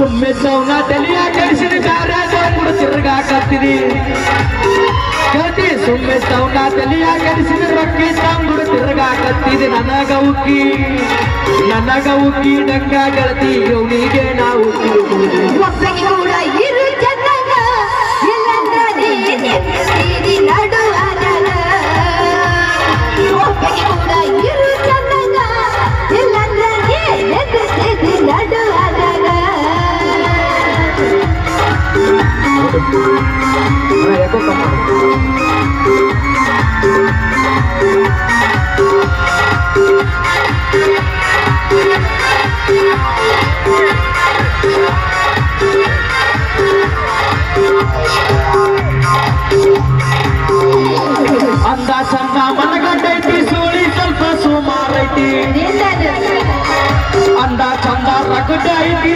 ಸುಮ್ಮನೆ ಸೌನ ತಲೆಯ ಕಳಿಸಿದ ಕಾರ್ಯಾದ ಕೂಡ ತಿರುಗಾಕತ್ತಿದಿ ಗೆಳತಿ ಸುಮ್ಮನೆ ಸೌನ ತಲೆಯ ಕಳಿಸಿದ ರೊಕ್ಕಿ ತಂಗುಡು ತಿರುಗಾಕತ್ತಿದಿ ನನಗ ಉಕ್ಕಿ ಡಂಗ ಗೆಳತಿ ಇವನಿಗೆ ನಾವು ಒಬ್ಬಗೆ ಕೂಡ ಇರು ಚಂದನ ಇಲ್ಲಂದರೆ ನಿಂತಿರಿ ನಡುವರನ ಒಬ್ಬಗೆ ಕೂಡ ಇರು ಚಂದನ ಇಲ್ಲಂದರೆ ನಿಂತಿರಿ ನಡುವರನ ಅಂದ ಚಂದ ಮನಗಂಡೈತಿ ಸೋಳಿ ಸ್ವಲ್ಪ ಸುಮಾರೈತಿ ಅಂದ ಚಂದ ರಗಡ ಐತಿ